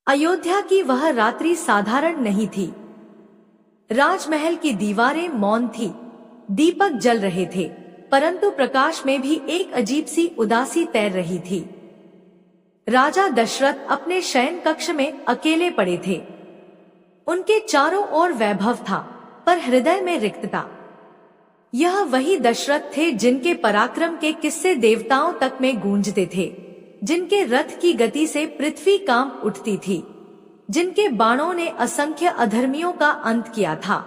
अयोध्या की वह रात्रि साधारण नहीं थी। राजमहल की दीवारें मौन थी, दीपक जल रहे थे, परंतु प्रकाश में भी एक अजीब सी उदासी तैर रही थी। राजा दशरथ अपने शयन कक्ष में अकेले पड़े थे। उनके चारों ओर वैभव था, पर हृदय में रिक्तता। यह वही दशरथ थे जिनके पराक्रम के किस्से देवताओं तक में गूंजते थे, जिनके रथ की गति से पृथ्वी कांप उठती थी, जिनके बाणों ने असंख्य अधर्मियों का अंत किया था।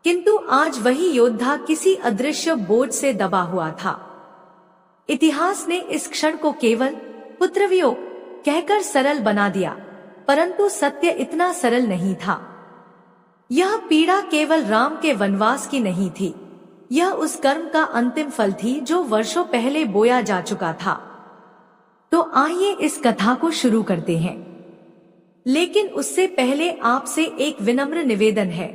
किंतु आज वही योद्धा किसी अदृश्य बोझ से दबा हुआ था। इतिहास ने इस क्षण को केवल पुत्रवियोग कहकर सरल बना दिया, परंतु सत्य इतना सरल नहीं था। यह पीड़ा केवल राम के वनवास की नहीं थी, यह उस कर्म का अंतिम फल थी जो वर्षों पहले बोया जा चुका था। तो आइए इस कथा को शुरू करते हैं, लेकिन उससे पहले आपसे एक विनम्र निवेदन है।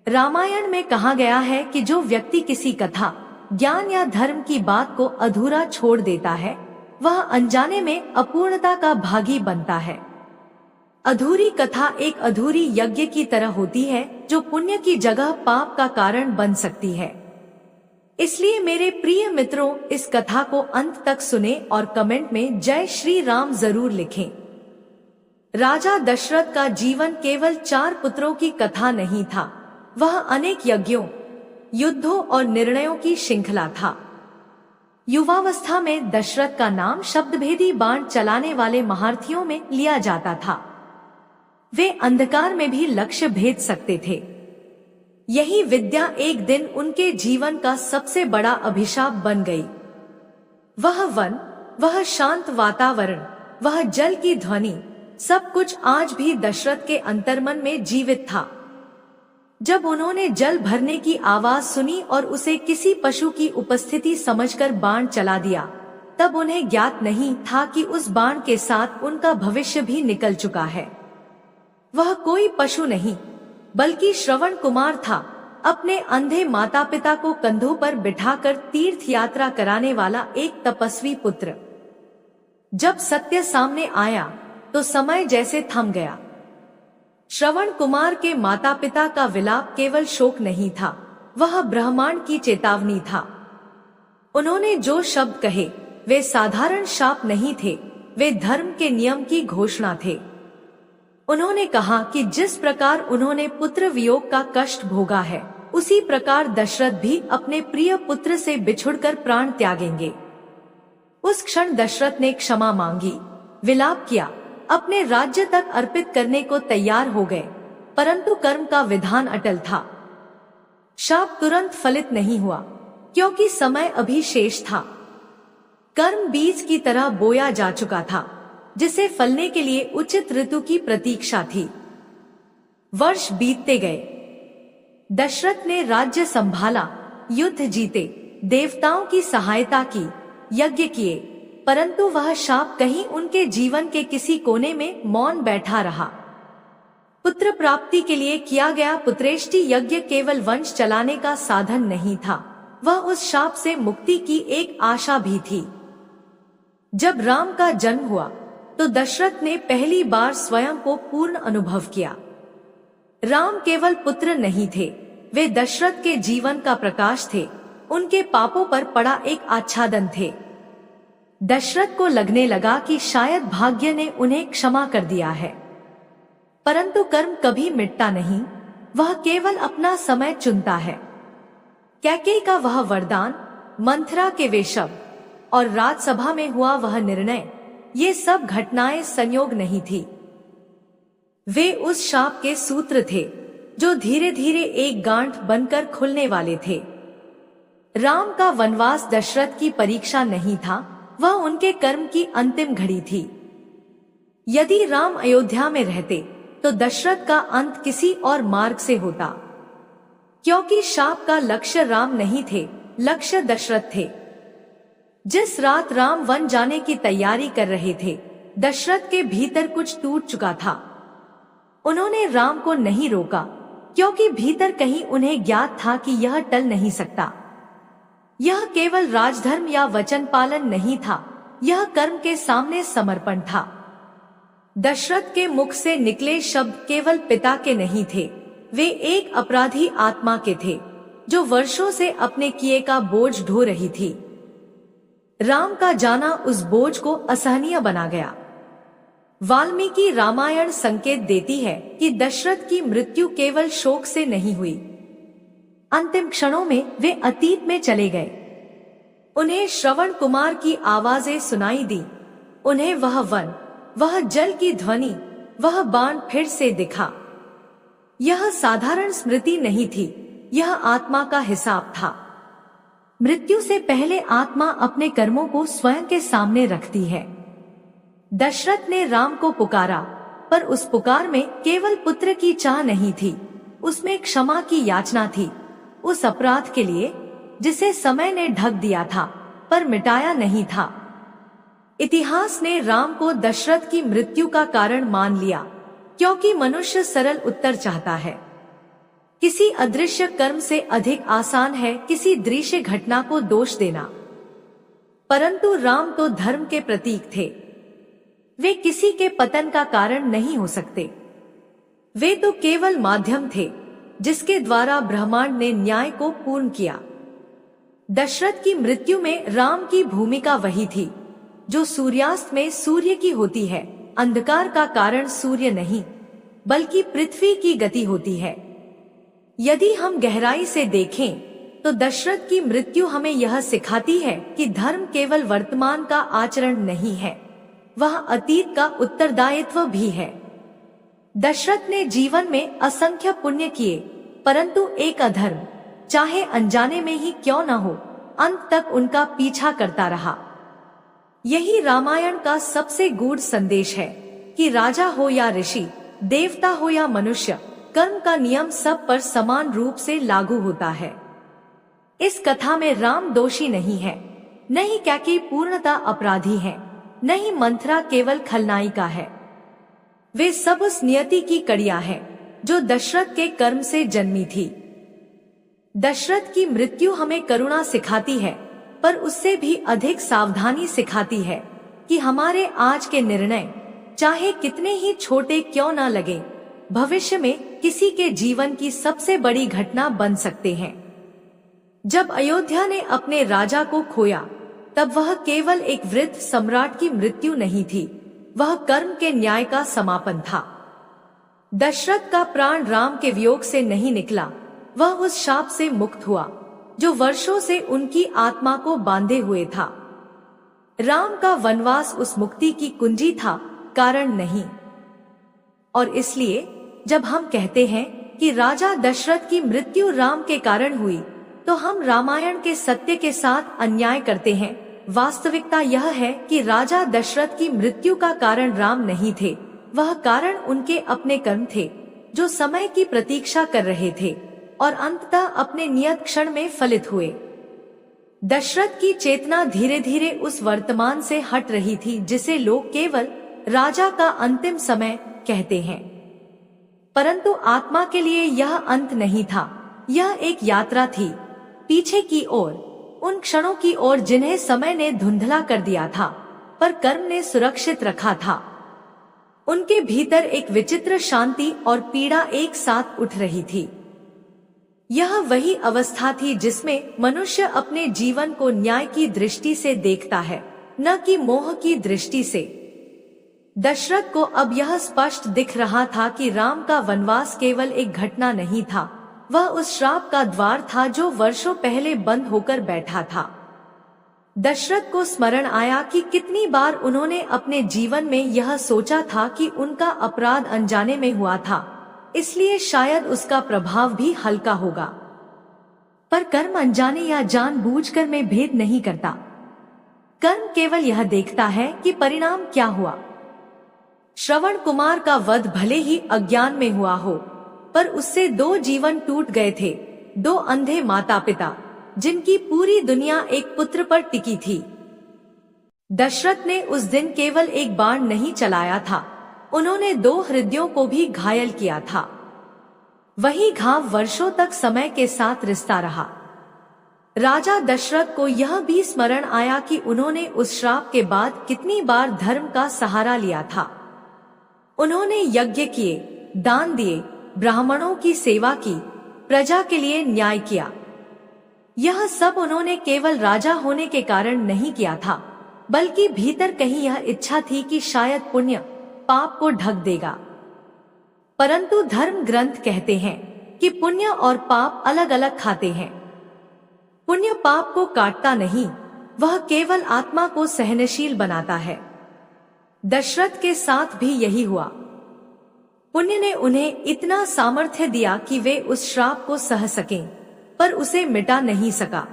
रामायण में कहा गया है कि जो व्यक्ति किसी कथा, ज्ञान या धर्म की बात को अधूरा छोड़ देता है, वह अनजाने में अपूर्णता का भागी बनता है। अधूरी कथा एक अधूरी यज्ञ की तरह होती है, जो पुण्य की जगह पाप का कारण बन सकती है। इसलिए मेरे प्रिय मित्रों, इस कथा को अंत तक सुने और कमेंट में जय श्री राम जरूर लिखें। राजा दशरथ का जीवन केवल 4 पुत्रों की कथा नहीं था, वह अनेक यज्ञों, युद्धों और निर्णयों की श्रृंखला था। युवावस्था में दशरथ का नाम शब्दभेदी बाण चलाने वाले महारथियों में लिया जाता था। वे अंधकार में भी लक्ष्य भेद सकते थे। यही विद्या एक दिन उनके जीवन का सबसे बड़ा अभिशाप बन गई। वह वन, वह शांत वातावरण, वह जल की ध्वनि, सब कुछ आज भी दशरथ के अंतर्मन में जीवित था। जब उन्होंने जल भरने की आवाज सुनी और उसे किसी पशु की उपस्थिति समझकर बाण चला दिया, तब उन्हें ज्ञात नहीं था कि उस बाण के साथ उनका भविष्य भी निकल चुका है। वह कोई पशु नहीं, बल्कि श्रवण कुमार था, अपने अंधे माता पिता को कंधों पर बिठाकर तीर्थ यात्रा कराने वाला एक तपस्वी पुत्र। जब सत्य सामने आया तो समय जैसे थम गया। श्रवण कुमार के माता पिता का विलाप केवल शोक नहीं था, वह ब्रह्मांड की चेतावनी था। उन्होंने जो शब्द कहे वे साधारण शाप नहीं थे, वे धर्म के नियम की घोषणा थे। उन्होंने कहा कि जिस प्रकार उन्होंने पुत्र वियोग का कष्ट भोगा है, उसी प्रकार दशरथ भी अपने प्रिय पुत्र से बिछुड़कर प्राण त्यागेंगे। उस क्षण दशरथ ने क्षमा मांगी, विलाप किया, अपने राज्य तक अर्पित करने को तैयार हो गए, परंतु कर्म का विधान अटल था। शाप तुरंत फलित नहीं हुआ, क्योंकि समय अभी शेष था। कर्म बीज की तरह बोया जा चुका था, जिसे फलने के लिए उचित ऋतु की प्रतीक्षा थी। वर्ष बीतते गए। दशरथ ने राज्य संभाला, युद्ध जीते, देवताओं की सहायता की, यज्ञ किए, परंतु वह शाप कहीं उनके जीवन के किसी कोने में मौन बैठा रहा। पुत्र प्राप्ति के लिए किया गया पुत्रेष्टि यज्ञ केवल वंश चलाने का साधन नहीं था, वह उस शाप से मुक्ति की एक आशा भी थी। जब राम का जन्म हुआ तो दशरथ ने पहली बार स्वयं को पूर्ण अनुभव किया। राम केवल पुत्र नहीं थे, वे दशरथ के जीवन का प्रकाश थे, उनके पापों पर पड़ा एक आच्छादन थे। दशरथ को लगने लगा कि शायद भाग्य ने उन्हें क्षमा कर दिया है, परंतु कर्म कभी मिटता नहीं, वह केवल अपना समय चुनता है। कैकेयी का वह वरदान, मंथरा के वे शब्द और राजसभा में हुआ वह निर्णय, ये सब घटनाएं संयोग नहीं थी। वे उस शाप के सूत्र थे जो धीरे धीरे एक गांठ बनकर खुलने वाले थे। राम का वनवास दशरथ की परीक्षा नहीं था, वह उनके कर्म की अंतिम घड़ी थी। यदि राम अयोध्या में रहते तो दशरथ का अंत किसी और मार्ग से होता, क्योंकि शाप का लक्ष्य राम नहीं थे, लक्ष्य दशरथ थे। जिस रात राम वन जाने की तैयारी कर रहे थे, दशरथ के भीतर कुछ टूट चुका था। उन्होंने राम को नहीं रोका, क्योंकि भीतर कहीं उन्हें ज्ञात था कि यह टल नहीं सकता। यह केवल राजधर्म या वचन पालन नहीं था, यह कर्म के सामने समर्पण था। दशरथ के मुख से निकले शब्द केवल पिता के नहीं थे, वे एक अपराधी आत्मा के थे जो वर्षों से अपने किए का बोझ ढो रही थी। राम का जाना उस बोझ को असहनीय बना गया। वाल्मीकि रामायण संकेत देती है कि दशरथ की मृत्यु केवल शोक से नहीं हुई, अंतिम क्षणों में वे अतीत में चले गए। उन्हें श्रवण कुमार की आवाजें सुनाई दी, उन्हें वह वन, वह जल की ध्वनि, वह बाण फिर से दिखा। यह साधारण स्मृति नहीं थी, यह आत्मा का हिसाब था। मृत्यु से पहले आत्मा अपने कर्मों को स्वयं के सामने रखती है। दशरथ ने राम को पुकारा, पर उस पुकार में केवल पुत्र की चाह नहीं थी, उसमें क्षमा की याचना थी, उस अपराध के लिए जिसे समय ने ढक दिया था पर मिटाया नहीं था। इतिहास ने राम को दशरथ की मृत्यु का कारण मान लिया, क्योंकि मनुष्य सरल उत्तर चाहता है। किसी अदृश्य कर्म से अधिक आसान है किसी दृश्य घटना को दोष देना। परंतु राम तो धर्म के प्रतीक थे, वे किसी के पतन का कारण नहीं हो सकते। वे तो केवल माध्यम थे जिसके द्वारा ब्रह्मांड ने न्याय को पूर्ण किया। दशरथ की मृत्यु में राम की भूमिका वही थी जो सूर्यास्त में सूर्य की होती है। अंधकार का कारण सूर्य नहीं बल्कि पृथ्वी की गति होती है। यदि हम गहराई से देखें तो दशरथ की मृत्यु हमें यह सिखाती है कि धर्म केवल वर्तमान का आचरण नहीं है, वह अतीत का उत्तरदायित्व भी है। दशरथ ने जीवन में असंख्य पुण्य किए, परंतु एक अधर्म, चाहे अनजाने में ही क्यों न हो, अंत तक उनका पीछा करता रहा। यही रामायण का सबसे गूढ़ संदेश है कि राजा हो या ऋषि, देवता हो या मनुष्य, कर्म का नियम सब पर समान रूप से लागू होता है। इस कथा में राम दोषी नहीं है, नहीं कैकेयी पूर्णतः अपराधी है, नहीं मंथरा केवल खलनायिका है। वे सब उस नियति की कड़ियां हैं जो दशरथ के कर्म से जन्मी थी। दशरथ की मृत्यु हमें करुणा सिखाती है, पर उससे भी अधिक सावधानी सिखाती है कि हमारे आज के निर्णय चाहे कितने ही छोटे क्यों न लगे, भविष्य में किसी के जीवन की सबसे बड़ी घटना बन सकते हैं। जब अयोध्या ने अपने राजा को खोया, तब वह केवल एक वृद्ध सम्राट की मृत्यु नहीं थी, वह कर्म के न्याय का समापन था। दशरथ का प्राण राम के वियोग से नहीं निकला, वह उस शाप से मुक्त हुआ जो वर्षों से उनकी आत्मा को बांधे हुए था। राम का वनवास उस मुक्ति की कुंजी था, कारण नहीं। और इसलिए जब हम कहते हैं कि राजा दशरथ की मृत्यु राम के कारण हुई, तो हम रामायण के सत्य के साथ अन्याय करते हैं। वास्तविकता यह है कि राजा दशरथ की मृत्यु का कारण राम नहीं थे, वह कारण उनके अपने कर्म थे जो समय की प्रतीक्षा कर रहे थे और अंततः अपने नियत क्षण में फलित हुए। दशरथ की चेतना धीरे धीरे उस वर्तमान से हट रही थी जिसे लोग केवल राजा का अंतिम समय कहते हैं, परंतु आत्मा के लिए यह अंत नहीं था, यह एक यात्रा थी पीछे की ओर, उन क्षणों की ओर जिन्हें समय ने धुंधला कर दिया था पर कर्म ने सुरक्षित रखा था। उनके भीतर एक विचित्र शांति और पीड़ा एक साथ उठ रही थी। यह वही अवस्था थी जिसमें मनुष्य अपने जीवन को न्याय की दृष्टि से देखता है, न कि मोह की दृष्टि से। दशरथ को अब यह स्पष्ट दिख रहा था कि राम का वनवास केवल एक घटना नहीं था, वह उस श्राप का द्वार था जो वर्षों पहले बंद होकर बैठा था। दशरथ को स्मरण आया कि कितनी बार उन्होंने अपने जीवन में यह सोचा था कि उनका अपराध अनजाने में हुआ था, इसलिए शायद उसका प्रभाव भी हल्का होगा। पर कर्म अनजाने या जानबूझकर में भेद नहीं करता। कर्म केवल यह देखता है कि परिणाम क्या हुआ। श्रवण कुमार का वध भले ही अज्ञान में हुआ हो, पर उससे 2 जीवन टूट गए थे, 2 अंधे माता पिता जिनकी पूरी दुनिया एक पुत्र पर टिकी थी। दशरथ ने उस दिन केवल एक बाण नहीं चलाया था, उन्होंने 2 हृदयों को भी घायल किया था। वही घाव वर्षों तक समय के साथ रिश्ता रहा। राजा दशरथ को यह भी स्मरण आया कि उन्होंने उस श्राप के बाद कितनी बार धर्म का सहारा लिया था। उन्होंने यज्ञ किए, दान दिए, ब्राह्मणों की सेवा की, प्रजा के लिए न्याय किया। यह सब उन्होंने केवल राजा होने के कारण नहीं किया था, बल्कि भीतर कहीं यह इच्छा थी कि शायद पुण्य पाप को ढक देगा। परंतु धर्म ग्रंथ कहते हैं कि पुण्य और पाप अलग अलग खाते हैं। पुण्य पाप को काटता नहीं, वह केवल आत्मा को सहनशील बनाता है। दशरथ के साथ भी यही हुआ। पुण्य ने उन्हें इतना सामर्थ्य दिया कि वे उस श्राप को सह सकें, पर उसे मिटा नहीं सका।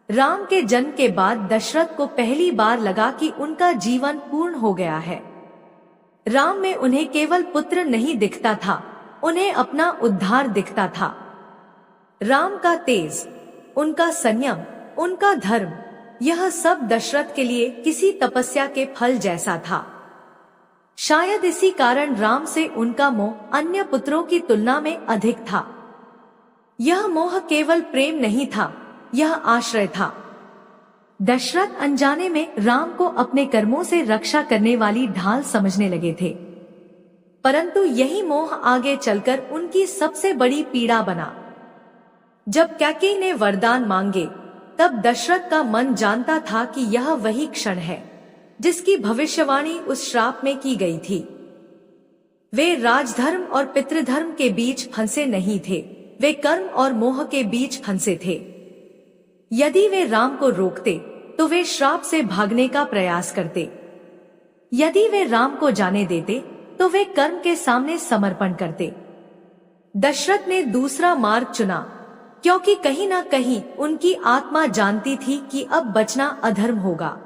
राम के जन्म के बाद दशरथ को पहली बार लगा कि उनका जीवन पूर्ण हो गया है। राम में उन्हें केवल पुत्र नहीं दिखता था, उन्हें अपना उद्धार दिखता था। राम का तेज, उनका संयम, उनका धर्म, यह सब दशरथ के लिए किसी तपस्या के फल जैसा था। शायद इसी कारण राम से उनका मोह अन्य पुत्रों की तुलना में अधिक था। यह मोह केवल प्रेम नहीं था, यह आश्रय था। दशरथ अनजाने में राम को अपने कर्मों से रक्षा करने वाली ढाल समझने लगे थे, परंतु यही मोह आगे चलकर उनकी सबसे बड़ी पीड़ा बना। जब कैकेयी ने वरदान मांगे, तब दशरथ का मन जानता था कि यह वही क्षण है जिसकी भविष्यवाणी उस श्राप में की गई थी। वे राजधर्म और पितृधर्म के बीच फंसे नहीं थे, वे कर्म और मोह के बीच फंसे थे। यदि वे राम को रोकते तो वे श्राप से भागने का प्रयास करते। यदि वे राम को जाने देते तो वे कर्म के सामने समर्पण करते। दशरथ ने दूसरा मार्ग चुना, क्योंकि कहीं ना कहीं उनकी आत्मा जानती थी कि अब बचना अधर्म होगा।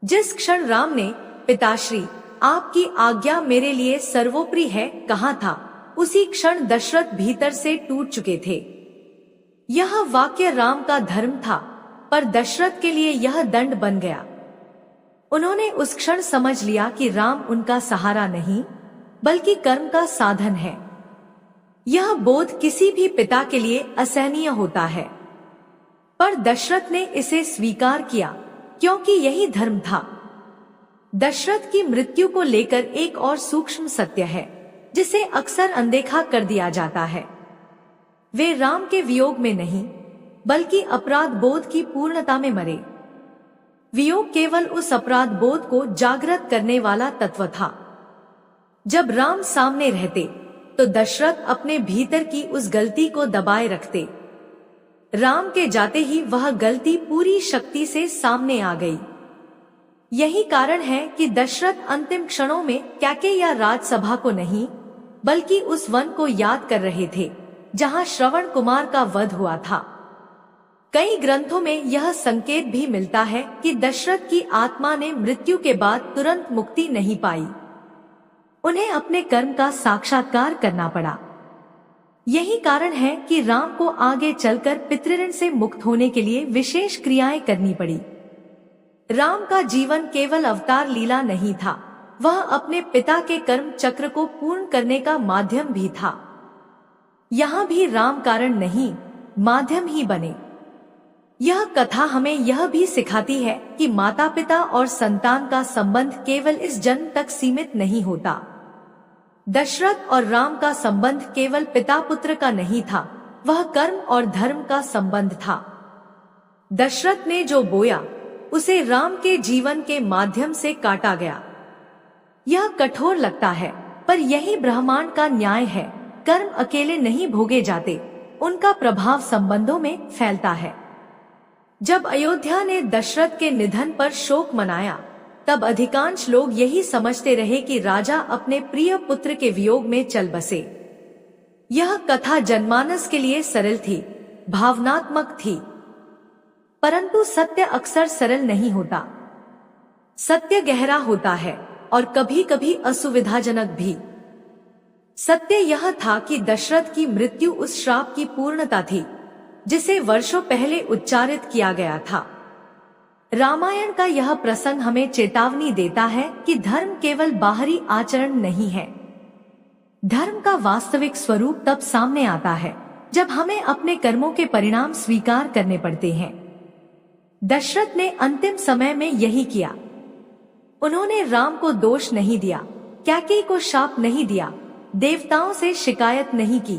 जिस क्षण राम ने पिताश्री आपकी आज्ञा मेरे लिए सर्वोपरि है कहा था, उसी क्षण दशरथ भीतर से टूट चुके थे। यह वाक्य राम का धर्म था, पर दशरथ के लिए यह दंड बन गया। उन्होंने उस क्षण समझ लिया कि राम उनका सहारा नहीं, बल्कि कर्म का साधन है। यह बोध किसी भी पिता के लिए असहनीय होता है, पर दशरथ ने इसे स्वीकार किया, क्योंकि यही धर्म था। दशरथ की मृत्यु को लेकर एक और सूक्ष्म सत्य है, जिसे अक्सर अनदेखा कर दिया जाता है। वे राम के वियोग में नहीं, बल्कि अपराध बोध की पूर्णता में मरे। वियोग केवल उस अपराध बोध को जागृत करने वाला तत्व था। जब राम सामने रहते तो दशरथ अपने भीतर की उस गलती को दबाए रखते। राम के जाते ही वह गलती पूरी शक्ति से सामने आ गई। यही कारण है कि दशरथ अंतिम क्षणों में कैकेयी या राजसभा को नहीं, बल्कि उस वन को याद कर रहे थे जहां श्रवण कुमार का वध हुआ था। कई ग्रंथों में यह संकेत भी मिलता है कि दशरथ की आत्मा ने मृत्यु के बाद तुरंत मुक्ति नहीं पाई। उन्हें अपने कर्म का साक्षात्कार करना पड़ा। यही कारण है कि राम को आगे चलकर पितृऋण से मुक्त होने के लिए विशेष क्रियाएं करनी पड़ी। राम का जीवन केवल अवतार लीला नहीं था, वह अपने पिता के कर्म चक्र को पूर्ण करने का माध्यम भी था। यहाँ भी राम कारण नहीं, माध्यम ही बने। यह कथा हमें यह भी सिखाती है कि माता पिता और संतान का संबंध केवल इस जन्म तक सीमित नहीं होता। दशरथ और राम का संबंध केवल पिता पुत्र का नहीं था, वह कर्म और धर्म का संबंध था। दशरथ ने जो बोया उसे राम के जीवन के माध्यम से काटा गया। यह कठोर लगता है, पर यही ब्रह्मांड का न्याय है। कर्म अकेले नहीं भोगे जाते, उनका प्रभाव संबंधों में फैलता है। जब अयोध्या ने दशरथ के निधन पर शोक मनाया, तब अधिकांश लोग यही समझते रहे कि राजा अपने प्रिय पुत्र के वियोग में चल बसे। यह कथा जनमानस के लिए सरल थी, भावनात्मक थी, परंतु सत्य अक्सर सरल नहीं होता। सत्य गहरा होता है और कभी कभी असुविधाजनक भी। सत्य यह था कि दशरथ की मृत्यु उस श्राप की पूर्णता थी जिसे वर्षों पहले उच्चारित किया गया था। रामायण का यह प्रसंग हमें चेतावनी देता है कि धर्म केवल बाहरी आचरण नहीं है। धर्म का वास्तविक स्वरूप तब सामने आता है जब हमें अपने कर्मों के परिणाम स्वीकार करने पड़ते हैं। दशरथ ने अंतिम समय में यही किया। उन्होंने राम को दोष नहीं दिया, कैकेयी को शाप नहीं दिया, देवताओं से शिकायत नहीं की।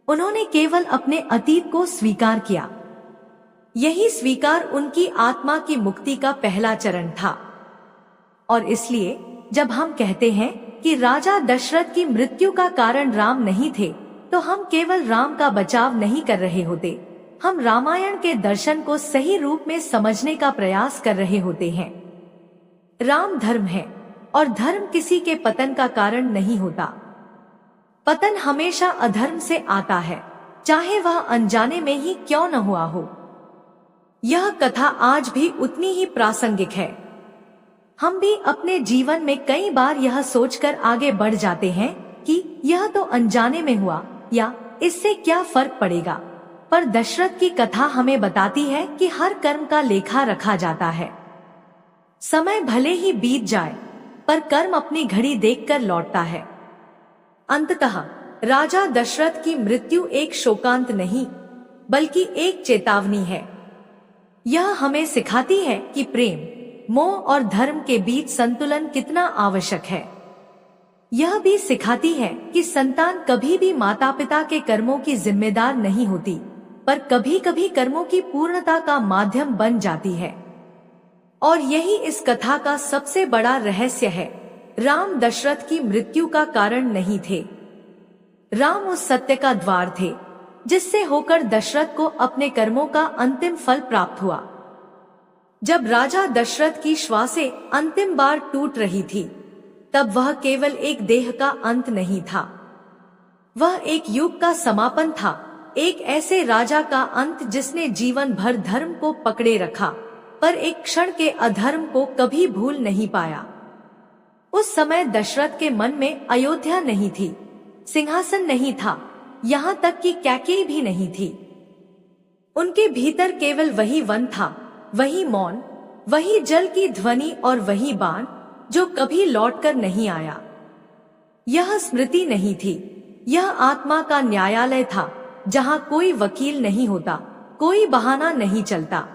उन्होंने केवल अपने अतीत को स्वीकार किया। यही स्वीकार उनकी आत्मा की मुक्ति का पहला चरण था। और इसलिए जब हम कहते हैं कि राजा दशरथ की मृत्यु का कारण राम नहीं थे, तो हम केवल राम का बचाव नहीं कर रहे होते, हम रामायण के दर्शन को सही रूप में समझने का प्रयास कर रहे होते हैं। राम धर्म है और धर्म किसी के पतन का कारण नहीं होता। पतन हमेशा अधर्म से आता है, चाहे वह अनजाने में ही क्यों न हुआ हो। यह कथा आज भी उतनी ही प्रासंगिक है। हम भी अपने जीवन में कई बार यह सोचकर आगे बढ़ जाते हैं कि यह तो अनजाने में हुआ या इससे क्या फर्क पड़ेगा, पर दशरथ की कथा हमें बताती है कि हर कर्म का लेखा रखा जाता है। समय भले ही बीत जाए, पर कर्म अपनी घड़ी देखकर लौटता है। अंततः राजा दशरथ की मृत्यु एक शोकांत नहीं, बल्कि एक चेतावनी है। यह हमें सिखाती है कि प्रेम, मोह और धर्म के बीच संतुलन कितना आवश्यक है। यह भी सिखाती है कि संतान कभी भी माता पिता के कर्मों की जिम्मेदार नहीं होती, पर कभी कभी कर्मों की पूर्णता का माध्यम बन जाती है। और यही इस कथा का सबसे बड़ा रहस्य है। राम दशरथ की मृत्यु का कारण नहीं थे। राम उस सत्य का द्वार थे जिससे होकर दशरथ को अपने कर्मों का अंतिम फल प्राप्त हुआ। जब राजा दशरथ की श्वासें अंतिम बार टूट रही थी, तब वह केवल एक देह का अंत नहीं था, वह एक युग का समापन था। एक ऐसे राजा का अंत जिसने जीवन भर धर्म को पकड़े रखा, पर एक क्षण के अधर्म को कभी भूल नहीं पाया। उस समय दशरथ के मन में अयोध्या नहीं थी, सिंहासन नहीं था, यहाँ तक कि कैकेयी भी नहीं थी। उनके भीतर केवल वही वन था, वही मौन, वही जल की ध्वनि और वही बाण जो कभी लौटकर नहीं आया। यह स्मृति नहीं थी, यह आत्मा का न्यायालय था, जहाँ कोई वकील नहीं होता, कोई बहाना नहीं चलता।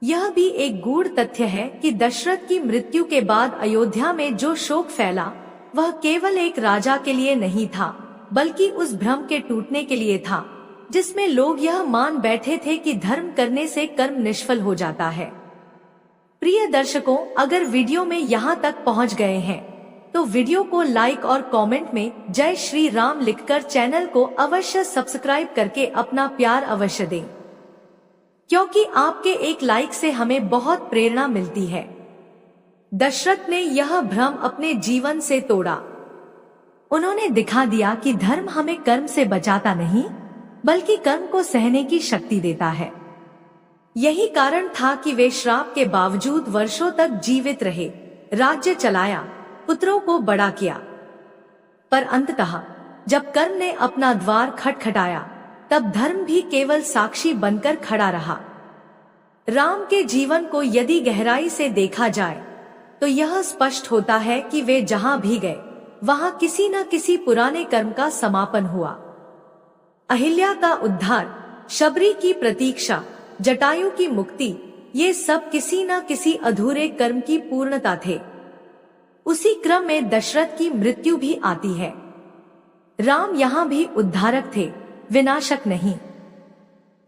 यह भी एक गूढ़ तथ्य है कि दशरथ की मृत्यु के बाद अयोध्या में जो शोक फैला, वह केवल एक राजा के लिए नहीं था, बल्कि उस भ्रम के टूटने के लिए था जिसमें लोग यह मान बैठे थे कि धर्म करने से कर्म निष्फल हो जाता है। प्रिय दर्शकों, अगर वीडियो में यहाँ तक पहुँच गए हैं, तो वीडियो को लाइक और कमेंट में जय श्री राम लिखकर चैनल को अवश्य सब्सक्राइब करके अपना प्यार अवश्य दें, क्योंकि आपके एक लाइक से हमें बहुत प्रेरणा मिलती है। दशरथ ने यह भ्रम अपने जीवन से तोड़ा। उन्होंने दिखा दिया कि धर्म हमें कर्म से बचाता नहीं, बल्कि कर्म को सहने की शक्ति देता है। यही कारण था कि वे श्राप के बावजूद वर्षों तक जीवित रहे, राज्य चलाया, पुत्रों को बड़ा किया। पर अंततः जब कर्म ने अपना द्वार खटखटाया, तब धर्म भी केवल साक्षी बनकर खड़ा रहा। राम के जीवन को यदि गहराई से देखा जाए, तो यह स्पष्ट होता है कि वे जहां भी गए, वहां किसी न किसी पुराने कर्म का समापन हुआ। अहिल्या का उद्धार, शबरी की प्रतीक्षा, जटायु की मुक्ति, ये सब किसी न किसी अधूरे कर्म की पूर्णता थे। उसी क्रम में दशरथ की मृत्यु भी आती है। राम यहाँ भी उद्धारक थे, विनाशक नहीं।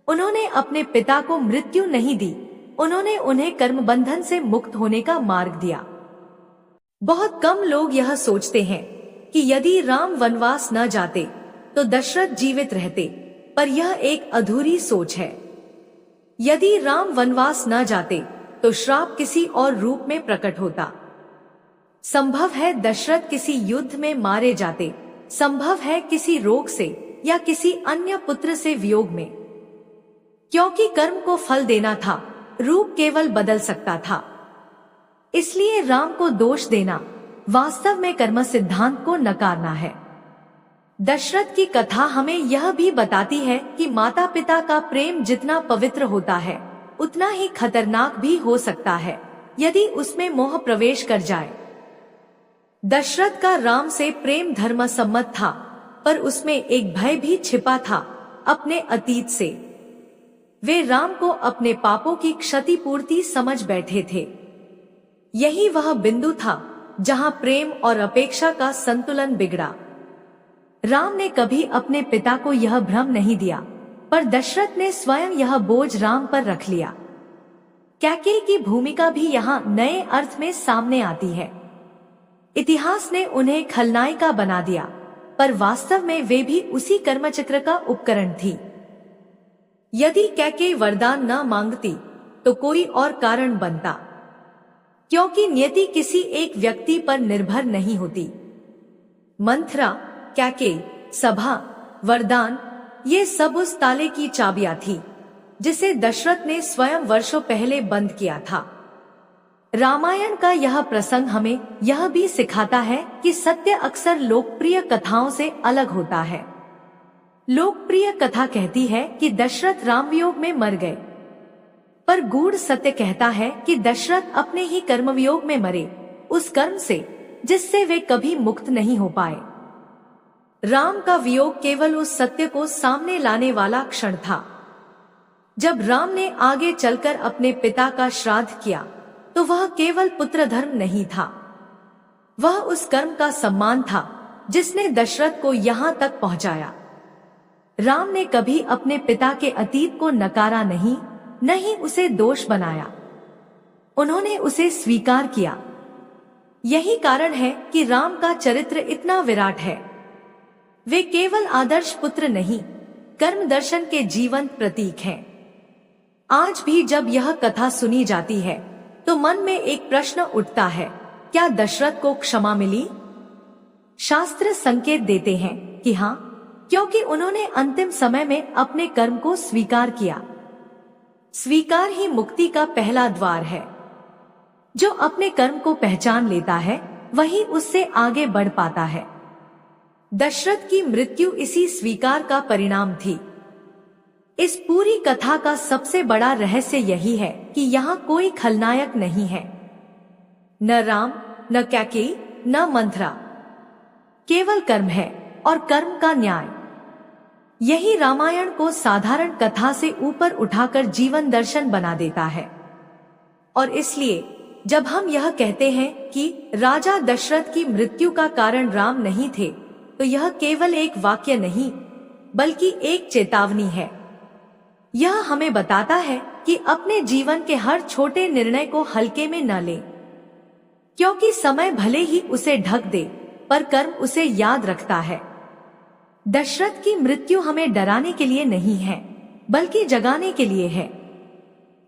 उन्होंने अपने पिता को मृत्यु नहीं दी, उन्होंने उन्हें कर्म बंधन से मुक्त होने का मार्ग दिया। बहुत कम लोग यह सोचते हैं कि यदि राम वनवास न जाते तो दशरथ जीवित रहते, पर यह एक अधूरी सोच है। यदि राम वनवास न जाते तो श्राप किसी और रूप में प्रकट होता। संभव है दशरथ किसी युद्ध में मारे जाते, संभव है किसी रोग से या किसी अन्य पुत्र से वियोग में। क्योंकि कर्म को फल देना था, रूप केवल बदल सकता था। इसलिए राम को दोष देना वास्तव में कर्म सिद्धांत को नकारना है। दशरथ की कथा हमें यह भी बताती है कि माता पिता का प्रेम जितना पवित्र होता है, उतना ही खतरनाक भी हो सकता है यदि उसमें मोह प्रवेश कर जाए। दशरथ का राम से प्रेम धर्म सम्मत था, पर उसमें एक भय भी छिपा था, अपने अतीत से। वे राम को अपने पापों की क्षतिपूर्ति समझ बैठे थे। यही वह बिंदु था जहां प्रेम और अपेक्षा का संतुलन बिगड़ा। राम ने कभी अपने पिता को यह भ्रम नहीं दिया, पर दशरथ ने स्वयं यह बोझ राम पर रख लिया। कैकेयी की भूमिका भी यहाँ नए अर्थ में सामने आती है। इतिहास ने उन्हें खलनायिका बना दिया, पर वास्तव में वे भी उसी कर्मचक्र का उपकरण थी। यदि कैकेयी वरदान न मांगती तो कोई और कारण बनता, क्योंकि नियति किसी एक व्यक्ति पर निर्भर नहीं होती। मंथरा, कैकेयी, सभा, वरदान, ये सब उस ताले की चाबियां थी जिसे दशरथ ने स्वयं वर्षों पहले बंद किया था। रामायण का यह प्रसंग हमें यह भी सिखाता है कि सत्य अक्सर लोकप्रिय कथाओं से अलग होता है। लोकप्रिय कथा कहती है कि दशरथ रामवियोग में मर गए, पर गूढ़ सत्य कहता है कि दशरथ अपने ही कर्मवियोग में मरे, उस कर्म से जिससे वे कभी मुक्त नहीं हो पाए। राम का वियोग केवल उस सत्य को सामने लाने वाला क्षण था। जब राम ने आगे चलकर अपने पिता का श्राद्ध किया तो वह केवल पुत्र धर्म नहीं था, वह उस कर्म का सम्मान था जिसने दशरथ को यहाँ तक पहुँचाया। राम ने कभी अपने पिता के अतीत को नकारा नहीं, न ही उसे दोष बनाया। उन्होंने उसे स्वीकार किया। यही कारण है कि राम का चरित्र इतना विराट है। वे केवल आदर्श पुत्र नहीं, कर्म दर्शन के जीवंत प्रतीक हैं। आज भी जब यह कथा सुनी जाती है तो मन में एक प्रश्न उठता है, क्या दशरथ को क्षमा मिली? शास्त्र संकेत देते हैं कि हाँ, क्योंकि उन्होंने अंतिम समय में अपने कर्म को स्वीकार किया। स्वीकार ही मुक्ति का पहला द्वार है। जो अपने कर्म को पहचान लेता है वही उससे आगे बढ़ पाता है। दशरथ की मृत्यु इसी स्वीकार का परिणाम थी। इस पूरी कथा का सबसे बड़ा रहस्य यही है कि यहाँ कोई खलनायक नहीं है, न राम, न कैकेयी, न मंथरा। केवल कर्म है और कर्म का न्याय। यही रामायण को साधारण कथा से ऊपर उठाकर जीवन दर्शन बना देता है। और इसलिए जब हम यह कहते हैं कि राजा दशरथ की मृत्यु का कारण राम नहीं थे, तो यह केवल एक वाक्य नहीं बल्कि एक चेतावनी है। यह हमें बताता है कि अपने जीवन के हर छोटे निर्णय को हल्के में न लें, क्योंकि समय भले ही उसे ढक दे पर कर्म उसे याद रखता है। दशरथ की मृत्यु हमें डराने के लिए नहीं है बल्कि जगाने के लिए है।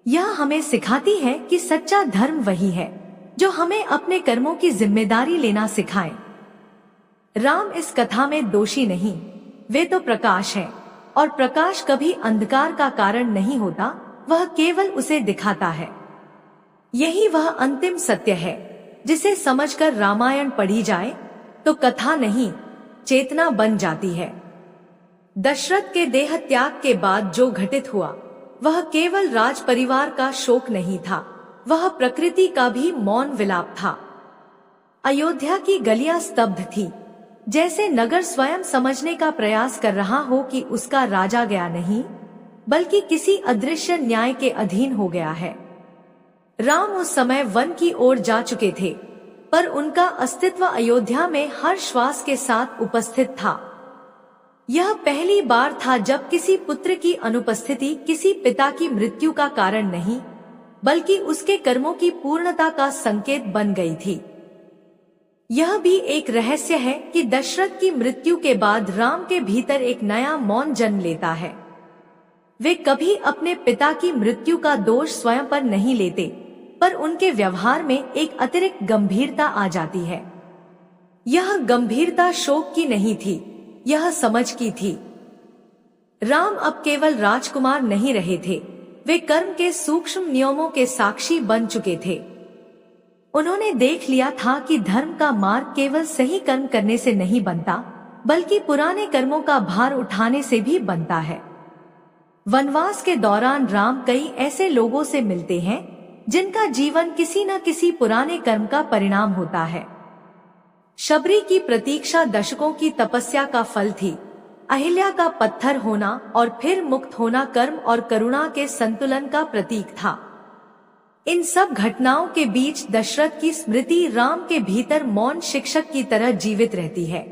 यह हमें सिखाती है कि सच्चा धर्म वही है जो हमें अपने कर्मों की जिम्मेदारी लेना सिखाए। राम इस कथा में दोषी नहीं, वे तो प्रकाश हैं, और प्रकाश कभी अंधकार का कारण नहीं होता, वह केवल उसे दिखाता है। यही वह अंतिम सत्य है जिसे समझकर रामायण पढ़ी जाए तो कथा नहीं, चेतना बन जाती है। दशरथ के देह त्याग के बाद जो घटित हुआ वह केवल राज परिवार का शोक नहीं था, वह प्रकृति का भी मौन विलाप था। अयोध्या की गलियां स्तब्ध थी, जैसे नगर स्वयं समझने का प्रयास कर रहा हो कि उसका राजा गया नहीं बल्कि किसी अदृश्य न्याय के अधीन हो गया है। राम उस समय वन की ओर जा चुके थे, पर उनका अस्तित्व अयोध्या में हर श्वास के साथ उपस्थित था। यह पहली बार था जब किसी पुत्र की अनुपस्थिति किसी पिता की मृत्यु का कारण नहीं बल्कि उसके कर्मों की पूर्णता का संकेत बन गई थी। यह भी एक रहस्य है कि दशरथ की मृत्यु के बाद राम के भीतर एक नया मौन जन्म लेता है। वे कभी अपने पिता की मृत्यु का दोष स्वयं पर नहीं लेते, पर उनके व्यवहार में एक अतिरिक्त गंभीरता आ जाती है। यह गंभीरता शोक की नहीं थी, यह समझ की थी। राम अब केवल राजकुमार नहीं रहे थे, वे कर्म के सूक्ष्म नियमों के साक्षी बन चुके थे। उन्होंने देख लिया था कि धर्म का मार्ग केवल सही कर्म करने से नहीं बनता बल्कि पुराने कर्मों का भार उठाने से भी बनता है। वनवास के दौरान राम कई ऐसे लोगों से मिलते हैं जिनका जीवन किसी न किसी पुराने कर्म का परिणाम होता है। शबरी की प्रतीक्षा दशकों की तपस्या का फल थी। अहिल्या का पत्थर होना और फिर मुक्त होना कर्म और करुणा के संतुलन का प्रतीक था। इन सब घटनाओं के बीच दशरथ की स्मृति राम के भीतर मौन शिक्षक की तरह जीवित रहती है।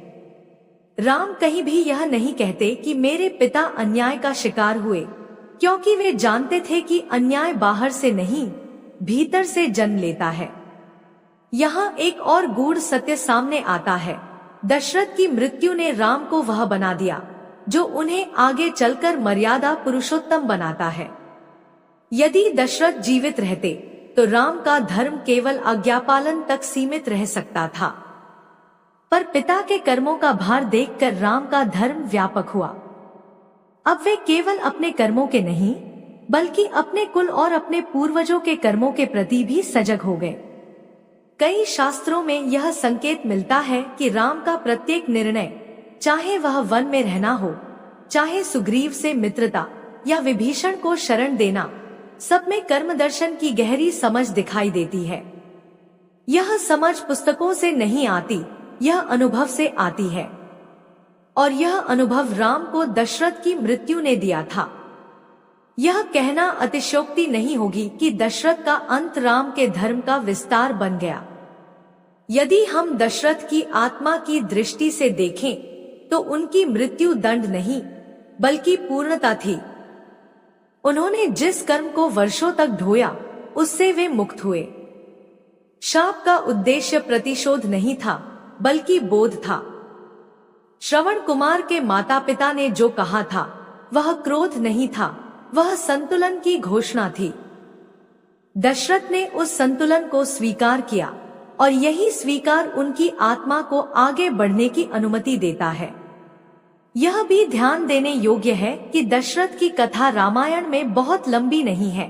राम कहीं भी यह नहीं कहते कि मेरे पिता अन्याय का शिकार हुए, क्योंकि वे जानते थे कि अन्याय बाहर से नहीं, भीतर से जन्म लेता है। यहाँ एक और गूढ़ सत्य सामने आता है। दशरथ की मृत्यु ने राम को वह बना दिया जो उन्हें आगे चलकर मर्यादा पुरुषोत्तम बनाता है। यदि दशरथ जीवित रहते तो राम का धर्म केवल आज्ञापालन तक सीमित रह सकता था, पर पिता के कर्मों का भार देखकर राम का धर्म व्यापक हुआ। अब वे केवल अपने कर्मों के नहीं, बल्कि अपने कुल और अपने पूर्वजों के कर्मों के प्रति भी सजग हो गए। कई शास्त्रों में यह संकेत मिलता है कि राम का प्रत्येक निर्णय, चाहे वह वन में रहना हो, चाहे सुग्रीव से मित्रता या विभीषण को शरण देना, सब में कर्म दर्शन की गहरी समझ दिखाई देती है। यह समझ पुस्तकों से नहीं आती, यह अनुभव से आती है, और यह अनुभव राम को दशरथ की मृत्यु ने दिया था। यह कहना अतिशयोक्ति नहीं होगी कि दशरथ का अंत राम के धर्म का विस्तार बन गया। यदि हम दशरथ की आत्मा की दृष्टि से देखें तो उनकी मृत्यु दंड नहीं, बल्कि पूर्णता थी। उन्होंने जिस कर्म को वर्षों तक ढोया, उससे वे मुक्त हुए। शाप का उद्देश्य प्रतिशोध नहीं था, बल्कि बोध था। श्रवण कुमार के माता पिता ने जो कहा था वह क्रोध नहीं था, वह संतुलन की घोषणा थी। दशरथ ने उस संतुलन को स्वीकार किया, और यही स्वीकार उनकी आत्मा को आगे बढ़ने की अनुमति देता है। यह भी ध्यान देने योग्य है कि दशरथ की कथा रामायण में बहुत लंबी नहीं है,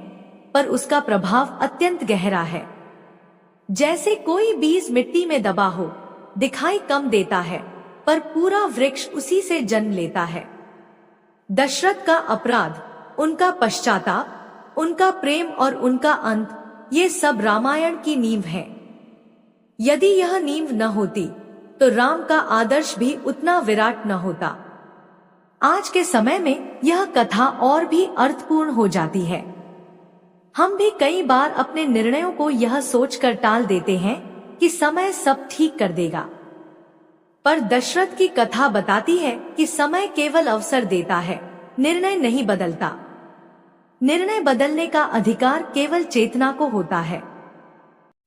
पर उसका प्रभाव अत्यंत गहरा है। जैसे कोई बीज मिट्टी में दबा हो, दिखाई कम देता है, पर पूरा वृक्ष उसी से जन्म लेता है। दशरथ का अपराध, उनका पश्चाताप, उनका प्रेम और उनका अंत, ये सब रामायण की नींव है। यदि यह नींव न होती तो राम का आदर्श भी उतना विराट न होता। आज के समय में यह कथा और भी अर्थपूर्ण हो जाती है। हम भी कई बार अपने निर्णयों को यह सोचकर टाल देते हैं कि समय सब ठीक कर देगा, पर दशरथ की कथा बताती है कि समय केवल अवसर देता है, निर्णय नहीं बदलता। निर्णय बदलने का अधिकार केवल चेतना को होता है।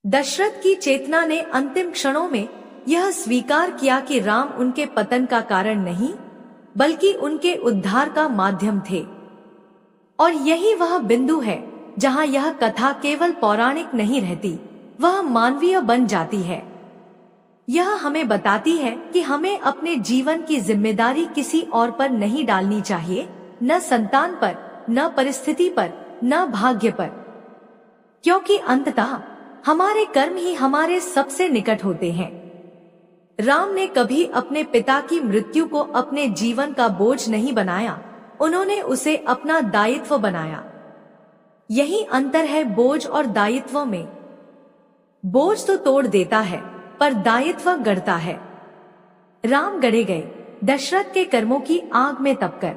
दशरथ की चेतना ने अंतिम क्षणों में यह स्वीकार किया कि राम उनके पतन का कारण नहीं, बल्कि उनके उद्धार का माध्यम थे। और यही वह बिंदु है जहां यह कथा केवल पौराणिक नहीं रहती, वह मानवीय बन जाती है। यह हमें बताती है कि हमें अपने जीवन की जिम्मेदारी किसी और पर नहीं डालनी चाहिए, न संतान पर, न परिस्थिति पर, न भाग्य पर, क्योंकि अंततः हमारे कर्म ही हमारे सबसे निकट होते हैं। राम ने कभी अपने पिता की मृत्यु को अपने जीवन का बोझ नहीं बनाया, उन्होंने उसे अपना दायित्व बनाया। यही अंतर है बोझ और दायित्व में। बोझ तो तोड़ देता है, पर दायित्व गढ़ता है। राम गढ़े गए दशरथ के कर्मों की आग में तपकर।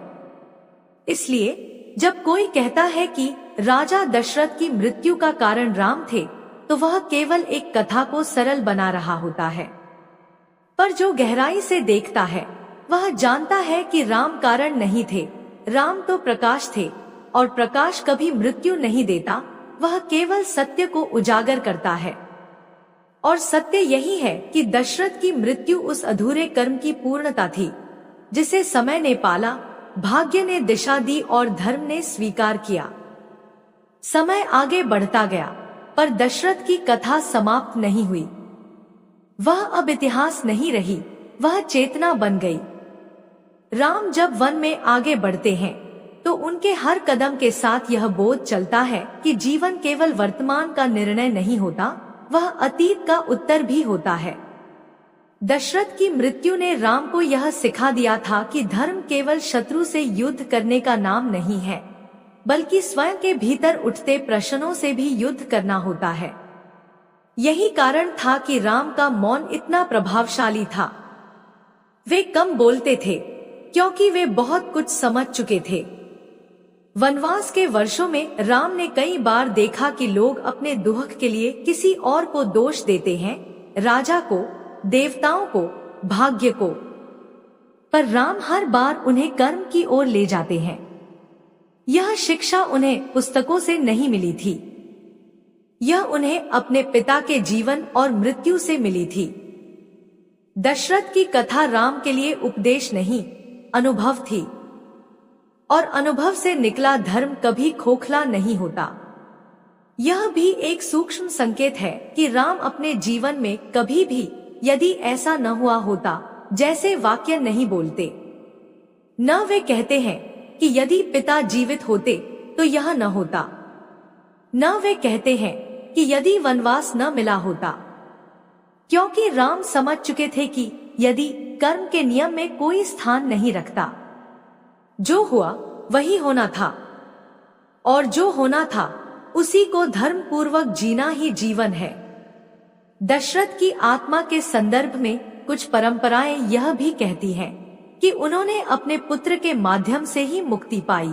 इसलिए जब कोई कहता है कि राजा दशरथ की मृत्यु का कारण राम थे, तो वह केवल एक कथा को सरल बना रहा होता है। पर जो गहराई से देखता है, वह जानता है कि राम कारण नहीं थे, राम तो प्रकाश थे, और प्रकाश कभी मृत्यु नहीं देता, वह केवल सत्य को उजागर करता है। और सत्य यही है कि दशरथ की मृत्यु उस अधूरे कर्म की पूर्णता थी, जिसे समय ने पाला, भाग्य ने दिशा दी और धर्म ने स्वीकार किया। समय आगे बढ़ता गया, पर दशरथ की कथा समाप्त नहीं हुई। वह अब इतिहास नहीं रही, वह चेतना बन गई। राम जब वन में आगे बढ़ते हैं, तो उनके हर कदम के साथ यह बोध चलता है कि जीवन केवल वर्तमान का निर्णय नहीं होता, वह अतीत का उत्तर भी होता है। दशरथ की मृत्यु ने राम को यह सिखा दिया था कि धर्म केवल शत्रु से युद्ध करने का नाम नहीं है, बल्कि स्वयं के भीतर उठते प्रश्नों से भी युद्ध करना होता है। यही कारण था कि राम का मौन इतना प्रभावशाली था। वे कम बोलते थे, क्योंकि वे बहुत कुछ समझ चुके थे। वनवास के वर्षों में राम ने कई बार देखा कि लोग अपने दुख के लिए किसी और को दोष देते हैं, राजा को, देवताओं को, भाग्य को, पर राम हर बार उन्हें कर्म की ओर ले जाते हैं। यह शिक्षा उन्हें पुस्तकों से नहीं मिली थी, यह उन्हें अपने पिता के जीवन और मृत्यु से मिली थी। दशरथ की कथा राम के लिए उपदेश नहीं, अनुभव थी, और अनुभव से निकला धर्म कभी खोखला नहीं होता। यह भी एक सूक्ष्म संकेत है कि राम अपने जीवन में कभी भी यदि ऐसा न हुआ होता जैसे वाक्य नहीं बोलते। न वे कहते हैं कि यदि पिता जीवित होते तो यह न होता, न वे कहते हैं कि यदि वनवास न मिला होता, क्योंकि राम समझ चुके थे कि यदि कर्म के नियम में कोई स्थान नहीं रखता, जो हुआ वही होना था, और जो होना था उसी को धर्म पूर्वक जीना ही जीवन है। दशरथ की आत्मा के संदर्भ में कुछ परंपराएं यह भी कहती हैं कि उन्होंने अपने पुत्र के माध्यम से ही मुक्ति पाई।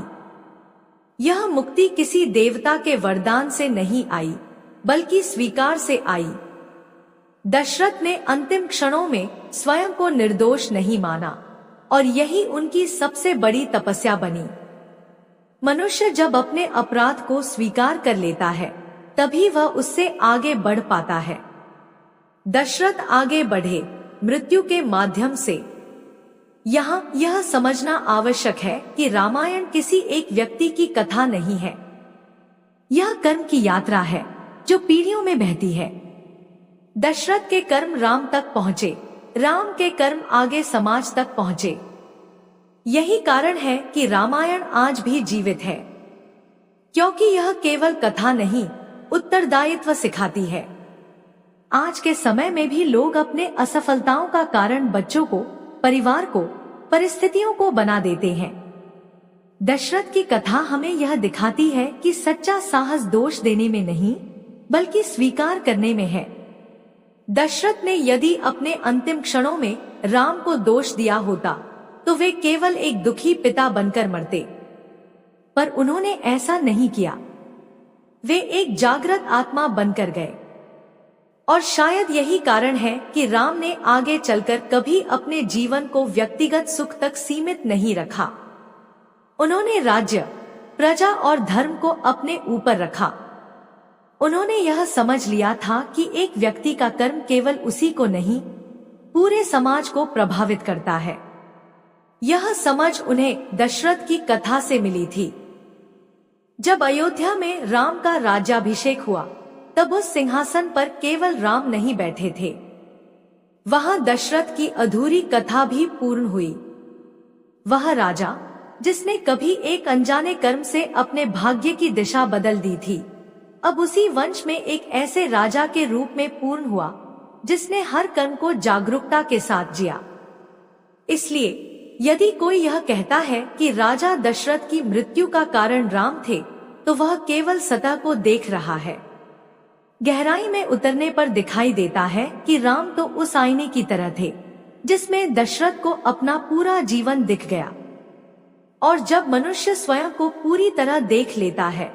यह मुक्ति किसी देवता के वरदान से नहीं आई, बल्कि स्वीकार से आई। दशरथ ने अंतिम क्षणों में स्वयं को निर्दोष नहीं माना, और यही उनकी सबसे बड़ी तपस्या बनी। मनुष्य जब अपने अपराध को स्वीकार कर लेता है, तभी वह उससे आगे बढ़ पाता है। दशरथ आगे बढ़े मृत्यु के माध्यम से। यहाँ यह समझना आवश्यक है कि रामायण किसी एक व्यक्ति की कथा नहीं है, यह कर्म की यात्रा है जो पीढ़ियों में बहती है। दशरथ के कर्म राम तक पहुँचे, राम के कर्म आगे समाज तक पहुँचे। यही कारण है कि रामायण आज भी जीवित है, क्योंकि यह केवल कथा नहीं, उत्तरदायित्व सिखाती है। आज के समय में भी लोग अपने असफलताओं का कारण बच्चों को, परिवार को, परिस्थितियों को बना देते हैं। दशरथ की कथा हमें यह दिखाती है कि सच्चा साहस दोष देने में नहीं, बल्कि स्वीकार करने में है। दशरथ ने यदि अपने अंतिम क्षणों में राम को दोष दिया होता तो वे केवल एक दुखी पिता बनकर मरते, पर उन्होंने ऐसा नहीं किया। वे एक जागृत आत्मा बनकर गए, और शायद यही कारण है कि राम ने आगे चलकर कभी अपने जीवन को व्यक्तिगत सुख तक सीमित नहीं रखा। उन्होंने राज्य, प्रजा और धर्म को अपने ऊपर रखा। उन्होंने यह समझ लिया था कि एक व्यक्ति का कर्म केवल उसी को नहीं, पूरे समाज को प्रभावित करता है। यह समझ उन्हें दशरथ की कथा से मिली थी। जब अयोध्या में राम का राज्याभिषेक हुआ, तब उस सिंहासन पर केवल राम नहीं बैठे थे, वहां दशरथ की अधूरी कथा भी पूर्ण हुई। वह राजा जिसने कभी एक अनजाने कर्म से अपने भाग्य की दिशा बदल दी थी, अब उसी वंश में एक ऐसे राजा के रूप में पूर्ण हुआ जिसने हर कर्म को जागरूकता के साथ जिया। इसलिए यदि कोई यह कहता है कि राजा दशरथ की मृत्यु का कारण राम थे, तो वह केवल सतह को देख रहा है। गहराई में उतरने पर दिखाई देता है कि राम तो उस आईने की तरह थे जिसमें दशरथ को अपना पूरा जीवन दिख गया। और जब मनुष्य स्वयं को पूरी तरह देख लेता है,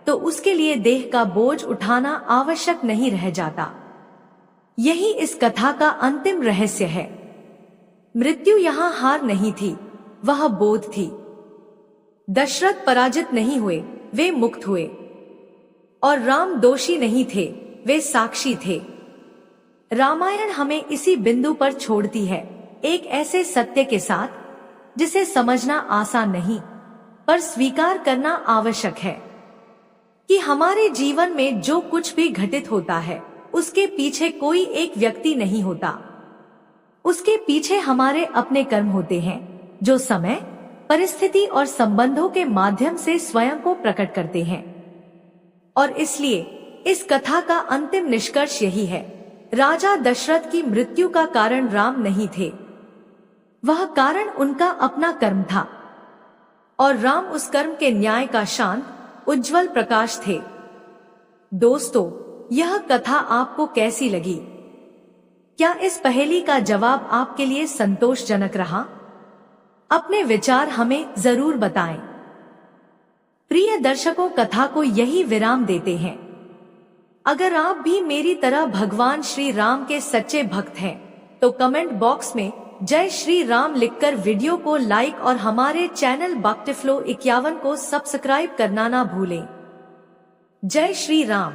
तो उसके लिए देह का बोझ उठाना आवश्यक नहीं रह जाता। यही इस कथा का अंतिम रहस्य है। मृत्यु यहाँ हार नहीं थी, वह बोध थी। दशरथ पराजित नहीं हुए, वे मुक्त हुए। और राम दोषी नहीं थे, वे साक्षी थे। रामायण हमें इसी बिंदु पर छोड़ती है, एक ऐसे सत्य के साथ जिसे समझना आसान नहीं, पर स्वीकार करना आवश्यक है कि हमारे जीवन में जो कुछ भी घटित होता है, उसके पीछे कोई एक व्यक्ति नहीं होता। उसके पीछे हमारे अपने कर्म होते हैं, जो समय, परिस्थिति और संबंधों के माध्यम से स्वयं को प्रकट करते हैं। और इसलिए इस कथा का अंतिम निष्कर्ष यही है, राजा दशरथ की मृत्यु का कारण राम नहीं थे, वह कारण उनका अपना कर्म था, और राम उस कर्म के न्याय का शांत, उज्जवल प्रकाश थे। दोस्तों, यह कथा आपको कैसी लगी? क्या इस पहेली का जवाब आपके लिए संतोषजनक रहा? अपने विचार हमें जरूर बताएं। प्रिय दर्शकों, कथा को यही विराम देते हैं। अगर आप भी मेरी तरह भगवान श्री राम के सच्चे भक्त हैं, तो कमेंट बॉक्स में जय श्री राम लिखकर वीडियो को लाइक और हमारे चैनल भक्तिफ्लो 51 को सब्सक्राइब करना ना भूलें। जय श्री राम।